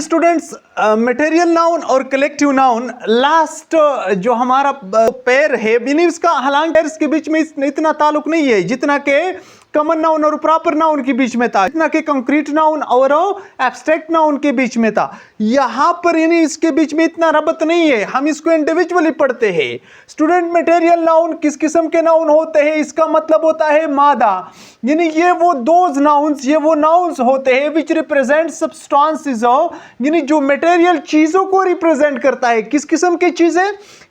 Students, material noun और collective noun last जो हमारा पेयर है बिलीव्स का, हालांकि पेयर्स के बीच में इतना ताल्लुक नहीं है जितना के कॉमन नाउन और प्रॉपर नाउन के बीच में था, जितना के कंक्रीट नाउन और एब्स्ट्रैक्ट नाउन के बीच में था। यहां पर यानी इसके बीच में इतना रबत नहीं है, हम इसको इंडिविजुअली पढ़ते हैं। स्टूडेंट, मटेरियल नाउन किस किस्म के नाउन होते हैं? इसका मतलब होता है मादा, यानी ये वो दोज नाउन्स, ये वो नाउन्स होते हैं विच रिप्रेजेंट सब्सटेंसेस, यानी जो मटेरियल चीजों को रिप्रेजेंट करता है। किस किस्म की चीजें?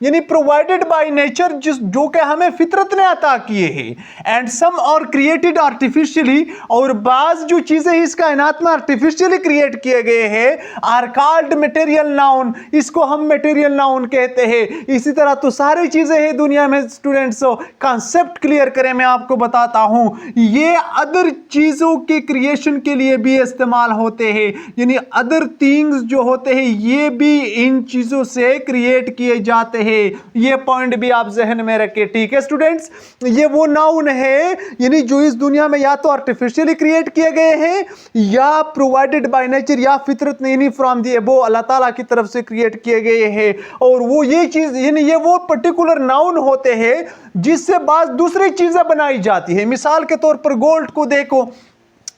यानी प्रोवाइडेड बाय नेचर, जो कि हमें फितरत ने अता किए हैं। एंड सम और क्रिएटेड आर्टिफिशियली, और बाज जो चीजें इस कायनात में आर्टिफिशियली क्रिएट किए गए हैं, आर कॉल्ड मटेरियल नाउन, इसको हम मटेरियल नाउन कहते हैं। इसी तरह तो सारी चीजें हैं दुनिया में। स्टूडेंट्स, कॉन्सेप्ट क्लियर करें, मैं आपको बताता हूं। ये अदर चीजों के क्रिएशन के लिए भी इस्तेमाल होते हैं, यानी अदर थिंग्स जो होते हैं ये भी इन चीजों से क्रिएट किए जाते हैं। ये पॉइंट भी आप जहन में रखें, ठीक है स्टूडेंट्स। ये वो नाउन है यानी जो इस दुनिया में या तो आर्टिफिशियली क्रिएट किए गए हैं या प्रोवाइडेड बाय नेचर या फितरत ने, यानी फ्रॉम दी अबव, अल्लाह ताला की तरफ से क्रिएट किए गए हैं। और वो ये चीज यानी ये वो पर्टिकुलर नाउन होते हैं जिससे बाद दूसरी चीजें बनाई जाती है। मिसाल के तौर पर गोल्ड को देखो,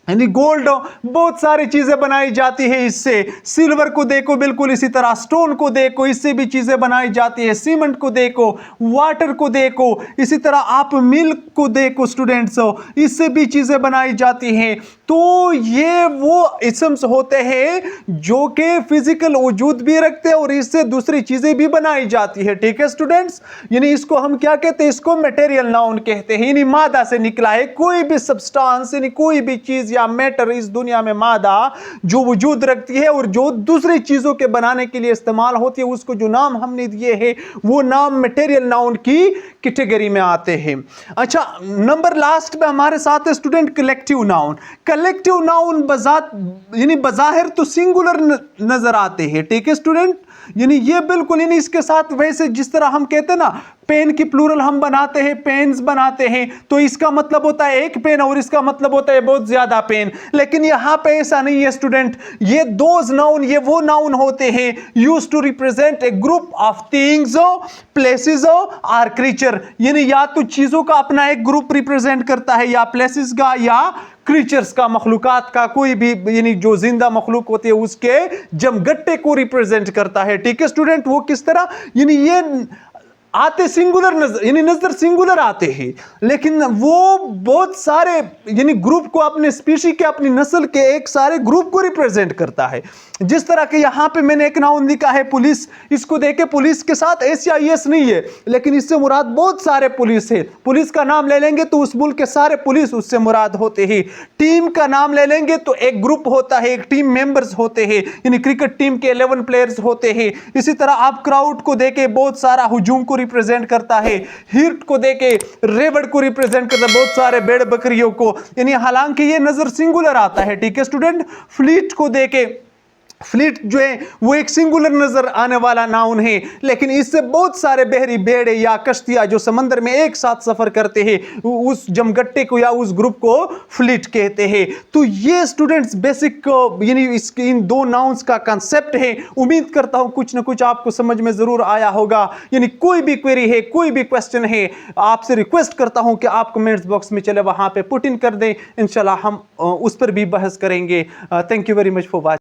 यानी गोल्ड बहुत सारी चीजें बनाई जाती है इससे। सिल्वर को देखो, बिल्कुल इसी तरह स्टोन को देखो, इससे भी चीजें बनाई जाती है। सीमेंट को देखो, वाटर को देखो, इसी तरह आप मिल्क को देखो स्टूडेंट्स, इससे भी चीजें बनाई जाती हैं। तो ये वो इस्म्स होते हैं जो कि फिजिकल वजूद भी रखते हैं और इससे दूसरी चीजें भी बनाई जाती है, ठीक है स्टूडेंट्स। यानी इसको हम क्या कहते हैं? इसको मटेरियल नाउन कहते हैं। यानी मादा से निकला है कोई भी सब्सटेंस, यानी कोई भी चीज या मैटर इस दुनिया में मादा जो वजूद रखती है और जो दूसरी चीजों के बनाने के लिए इस्तेमाल होती है, उसको जो नाम हमने दिए हैं वो नाम मटेरियल नाउन की कैटेगरी में आते हैं। अच्छा, नंबर लास्ट में हमारे साथ है student collective noun. Collective noun यानी बजाहिर तो सिंगुलर नजर आते हैं, ठीक है स्टूडेंट। यानी ये बिल्कुल यानी इसके साथ वैसे जिस तरह हम कहते हैं ना पेन की प्लूरल हम बनाते हैं, पेन्स बनाते हैं, तो इसका मतलब होता है एक पेन और इसका मतलब होता है बहुत ज्यादा पेन। लेकिन यहां पे ऐसा नहीं है स्टूडेंट। ये दोज नाउन ये वो नाउन होते हैं use to represent a group of things, places और क्रीचर। यानी या तो चीजों का अपना एक ग्रुप रिप्रेजेंट करता है, या प्लेसेस का, या क्रीचर्स का, मखलूकात का, कोई भी यानी जो जिंदा मखलूक होती है उसके जमगट्टे को रिप्रेजेंट करता है, ठीक है स्टूडेंट। वो किस तरह? यानी ये आते सिंगुलर नजर, यानी नजर सिंगुलर आते हैं, लेकिन वो बहुत सारे यानी ग्रुप को, अपने स्पीशी के, अपनी नस्ल के एक सारे ग्रुप को रिप्रेजेंट करता है। जिस तरह के यहां पे मैंने एक नाउन लिखा है पुलिस, इसको देखे पुलिस के साथ SIS नहीं है, लेकिन इससे मुराद बहुत सारे पुलिस है। पुलिस का नाम ले लेंगे तो उस मुल्क के सारे पुलिस उससे मुराद होते हैं। टीम का नाम ले लेंगे तो एक ग्रुप होता है, एक टीम मेंबर्स होते हैं, यानी क्रिकेट टीम के 11 प्लेयर्स होते हैं। इसी तरह आप क्राउड को देखे बहुत सारा हुजूम को रिप्रेजेंट करता है। हिर्ट को देखे रेवड़ को रिप्रेजेंट करता है, बहुत सारे भेड़ बकरियों को, यानी हालांकि ये नजर सिंगुलर आता है, ठीक है स्टूडेंट। फ्लीट को देखे, फ्लीट जो है वो एक सिंगुलर नजर आने वाला नाउन है, लेकिन इससे बहुत सारे बहरी भेड़े या कश्तियां जो समंदर में एक साथ सफर करते हैं, उस जमगट्टे को या उस ग्रुप को फ्लीट कहते हैं। तो ये स्टूडेंट्स बेसिक यानी इसके इन दो नाउन्स का कांसेप्ट है। उम्मीद करता हूं कुछ ना कुछ आपको समझ में जरूर आया होगा। यानी कोई भी क्वेरी है, कोई भी क्वेश्चन है, आपसे रिक्वेस्ट करता हूं कि आप कमेंट्स बॉक्स में चले वहां पे पुट इन कर दें, इंशाल्लाह हम उस पर भी बहस करेंगे। Thank you very much for watching.